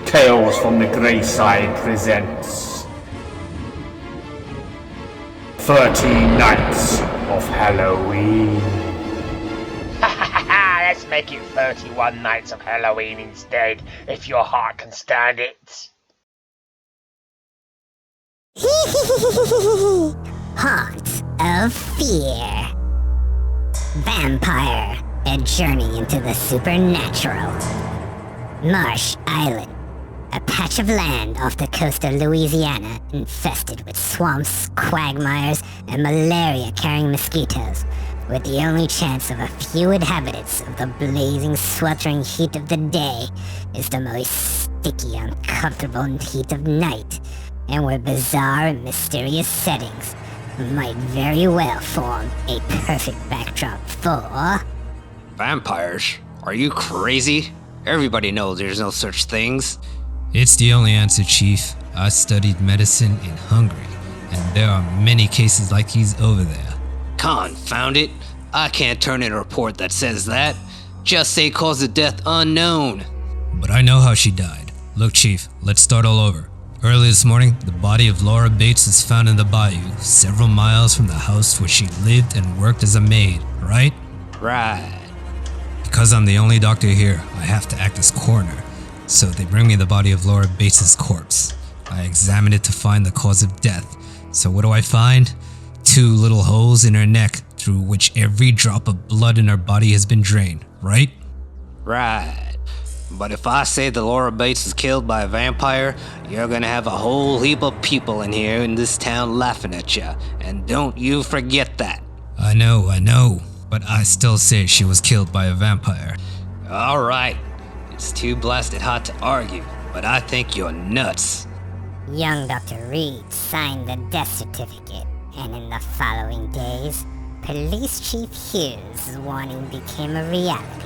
Tales from the Grey Side presents 13 Nights of Halloween. Let's make it 31 Nights of Halloween instead, if your heart can stand it. Heart of Fear. Vampire, a journey into the supernatural. Marsh Island, a patch of land off the coast of Louisiana infested with swamps, quagmires, and malaria-carrying mosquitoes, with the only chance of a few inhabitants of the blazing, sweltering heat of the day is the most sticky, uncomfortable heat of night, and where bizarre and mysterious settings might very well form a perfect backdrop for... Vampires? Are you crazy? Everybody knows there's no such things. It's the only answer, Chief. I studied medicine in Hungary, and there are many cases like these over there. Confound it. I can't turn in a report that says that. Just say cause of death unknown. But I know how she died. Look, Chief, let's start all over. Early this morning, the body of Laura Bates was found in the bayou, several miles from the house where she lived and worked as a maid, right? Right. Because I'm the only doctor here, I have to act as coroner. So they bring me the body of Laura Bates' corpse. I examine it to find the cause of death. So what do I find? 2 little holes in her neck through which every drop of blood in her body has been drained, right? Right. But if I say that Laura Bates was killed by a vampire, you're gonna have a whole heap of people in here in this town laughing at you. And don't you forget that. I know. But I still say she was killed by a vampire. Alright. It's too blasted hot to argue, but I think you're nuts. Young Dr. Reed signed the death certificate, and in the following days, Police Chief Hughes' warning became a reality.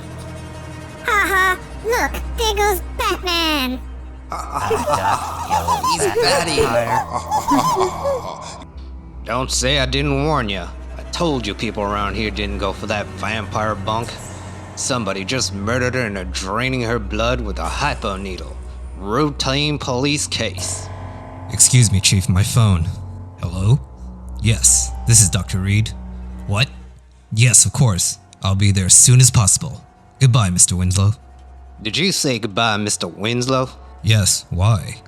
Haha! Look, there goes Batman! He's batty. Don't say I didn't warn you. I told you people around here didn't go for that vampire bunk. Somebody just murdered her and are draining her blood with a hypo needle. Routine police case. Excuse me, Chief, my phone. Hello? Yes, this is Dr. Reed. What? Yes, of course. I'll be there as soon as possible. Goodbye, Mr. Winslow. Did you say goodbye, Mr. Winslow? Yes, why?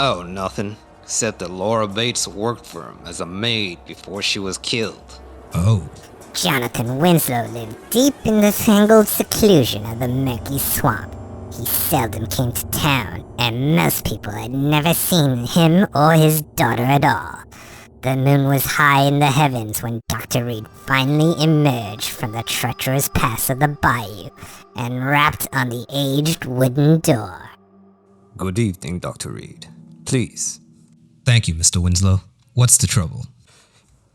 Oh, nothing. Except that Laura Bates worked for him as a maid before she was killed. Oh. Jonathan Winslow lived deep in the tangled seclusion of the murky swamp. He seldom came to town, and most people had never seen him or his daughter at all. The moon was high in the heavens when Dr. Reed finally emerged from the treacherous pass of the bayou and rapped on the aged wooden door. Good evening, Dr. Reed. Please. Thank you, Mr. Winslow. What's the trouble?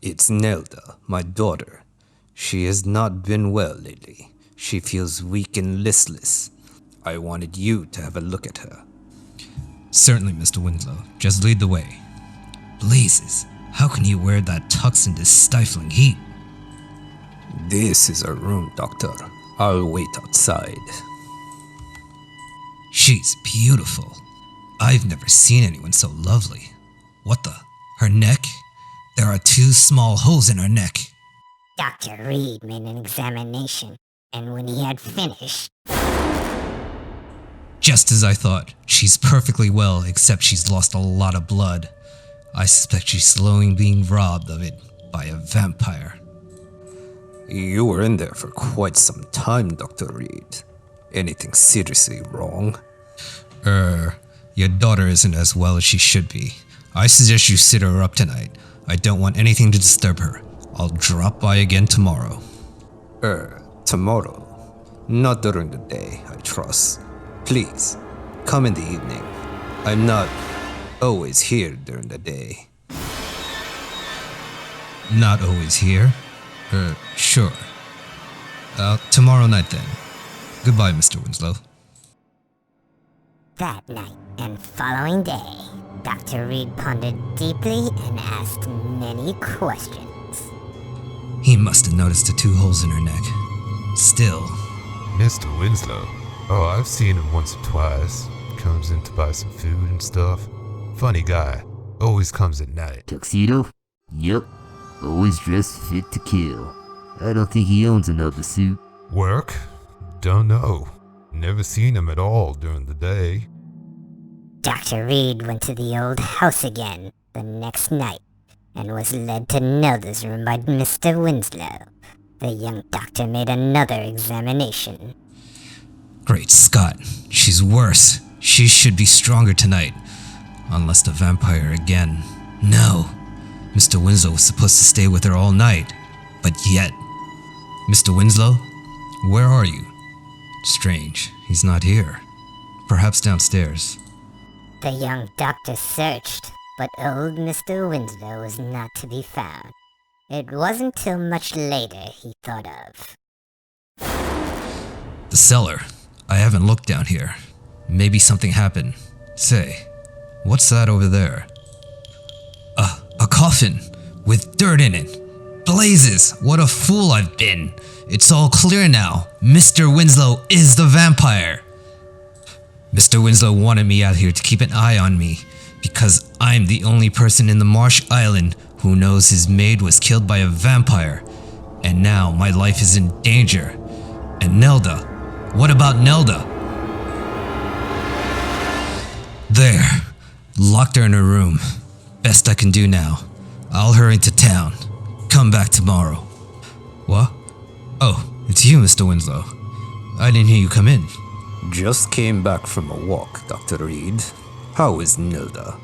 It's Nelda, my daughter. She has not been well lately. She feels weak and listless. I wanted you to have a look at her. Certainly, Mr. Winslow. Just lead the way. Blazes, how can you wear that tux in this stifling heat? This is her room, Doctor. I'll wait outside. She's beautiful. I've never seen anyone so lovely. What the? Her neck? There are 2 small holes in her neck. Dr. Reed made an examination, and when he had finished... Just as I thought. She's perfectly well, except she's lost a lot of blood. I suspect she's slowly being robbed of it by a vampire. You were in there for quite some time, Dr. Reed. Anything seriously wrong? Your daughter isn't as well as she should be. I suggest you sit her up tonight. I don't want anything to disturb her. I'll drop by again tomorrow. Tomorrow? Not during the day, I trust. Please, come in the evening. I'm not always here during the day. Not always here? Sure. Tomorrow night then. Goodbye, Mr. Winslow. That night and following day, Dr. Reed pondered deeply and asked many questions. He must have noticed the 2 holes in her neck. Still. Mr. Winslow? Oh, I've seen him once or twice. comes in to buy some food and stuff. Funny guy. Always comes at night. Tuxedo? Yup. Always dressed fit to kill. I don't think he owns another suit. Work? Don't know. Never seen him at all during the day. Dr. Reed went to the old house again the next night and was led to Nelda's room by Mr. Winslow. The young doctor made another examination. Great Scott, she's worse. She should be stronger tonight. Unless the vampire again. No. Mr. Winslow was supposed to stay with her all night. But yet. Mr. Winslow? Where are you? Strange, he's not here. Perhaps downstairs. The young doctor searched, but old Mr. Winslow was not to be found. It wasn't till much later he thought of. The cellar. I haven't looked down here. Maybe something happened. Say, what's that over there? A coffin with dirt in it. Blazes, what a fool I've been. It's all clear now. Mr. Winslow is the vampire. Mr. Winslow wanted me out here to keep an eye on me because I'm the only person in the Marsh Island who knows his maid was killed by a vampire. And now my life is in danger. And Nelda. What about Nelda? There. Locked her in her room. Best I can do now. I'll hurry to town. Come back tomorrow. What? Oh, it's you, Mr. Winslow. I didn't hear you come in. Just came back from a walk, Dr. Reed. How is Nelda?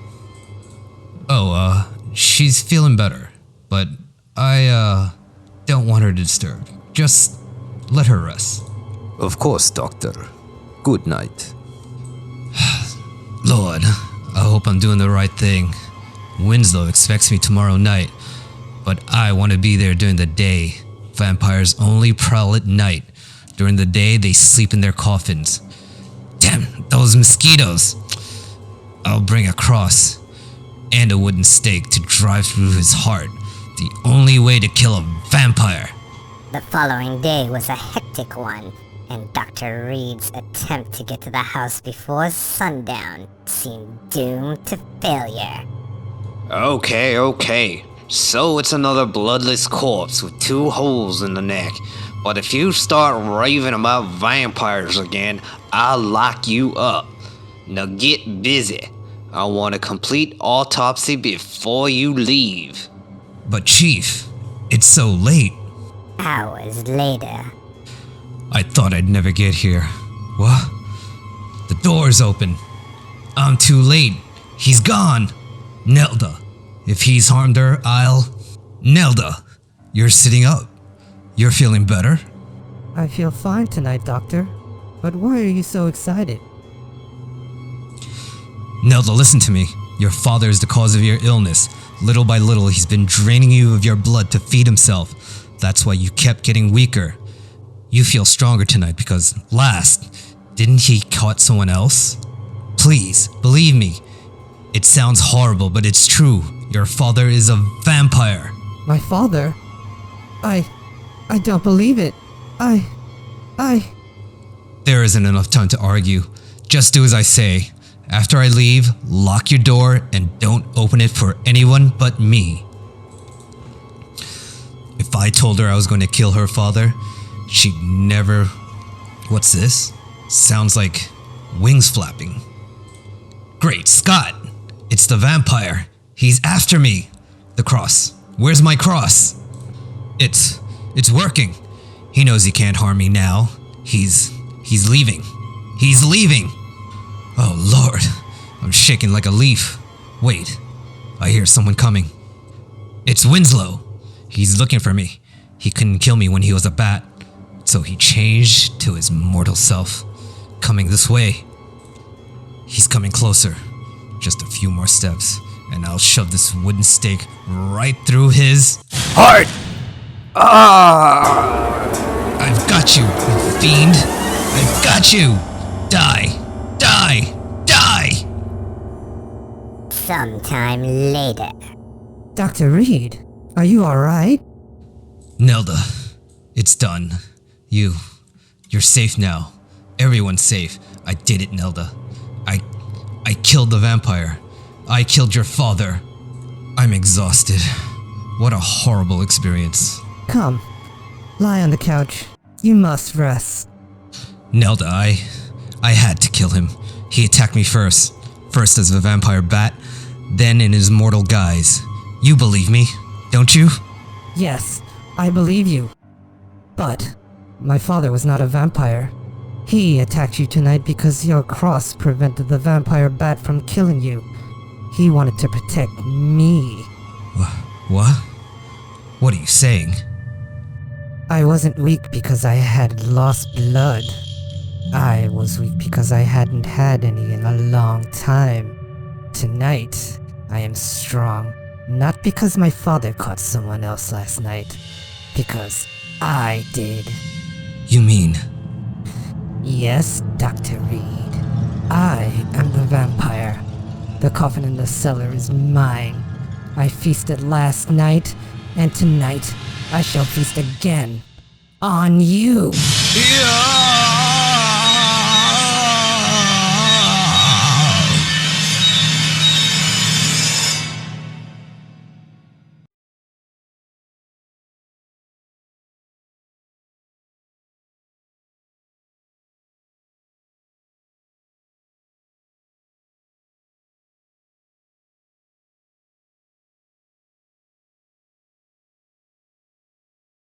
Oh, she's feeling better. But I, don't want her disturbed. Just let her rest. Of course, Doctor. Good night. Lord, I hope I'm doing the right thing. Winslow expects me tomorrow night, but I want to be there during the day. Vampires only prowl at night. During the day, they sleep in their coffins. Damn, those mosquitoes! I'll bring a cross and a wooden stake to drive through his heart. The only way to kill a vampire. The following day was a hectic one, and Dr. Reed's attempt to get to the house before sundown seemed doomed to failure. Okay. So it's another bloodless corpse with 2 holes in the neck. But if you start raving about vampires again, I'll lock you up. Now get busy. I want a complete autopsy before you leave. But Chief, it's so late. Hours later. I thought I'd never get here. What? The door's open. I'm too late. He's gone. Nelda. If he's harmed her, Nelda, you're sitting up. You're feeling better? I feel fine tonight, Doctor. But why are you so excited? Nelda, listen to me. Your father is the cause of your illness. Little by little, he's been draining you of your blood to feed himself. That's why you kept getting weaker. You feel stronger tonight because didn't he caught someone else? Please, believe me. It sounds horrible, but it's true. Your father is a vampire. My father? I don't believe it. There isn't enough time to argue. Just do as I say. After I leave, lock your door and don't open it for anyone but me. If I told her I was going to kill her father, she'd never... What's this? Sounds like wings flapping. Great Scott! It's the vampire. He's after me. The cross. Where's my cross? It's working. He knows he can't harm me now. He's leaving. He's leaving. Oh Lord, I'm shaking like a leaf. Wait, I hear someone coming. It's Winslow. He's looking for me. He couldn't kill me when he was a bat, so he changed to his mortal self. Coming this way. He's coming closer. Just a few more steps, and I'll shove this wooden stake right through his heart! I've got you, you fiend! I've got you! Die! Die! Die! Sometime later. Dr. Reed, are you alright? Nelda, it's done. You're safe now. Everyone's safe. I did it, Nelda. I killed the vampire. I killed your father. I'm exhausted. What a horrible experience. Come, lie on the couch. You must rest. Nelda, I had to kill him. He attacked me first. First as a vampire bat, then in his mortal guise. You believe me, don't you? Yes, I believe you. But my father was not a vampire. He attacked you tonight because your cross prevented the vampire bat from killing you. He wanted to protect me. What? What are you saying? I wasn't weak because I had lost blood. I was weak because I hadn't had any in a long time. Tonight, I am strong. Not because my father caught someone else last night. Because I did. You mean? Yes, Dr. Reed. I am the vampire. The coffin in the cellar is mine. I feasted last night, and tonight I shall feast again. On you! Yeah!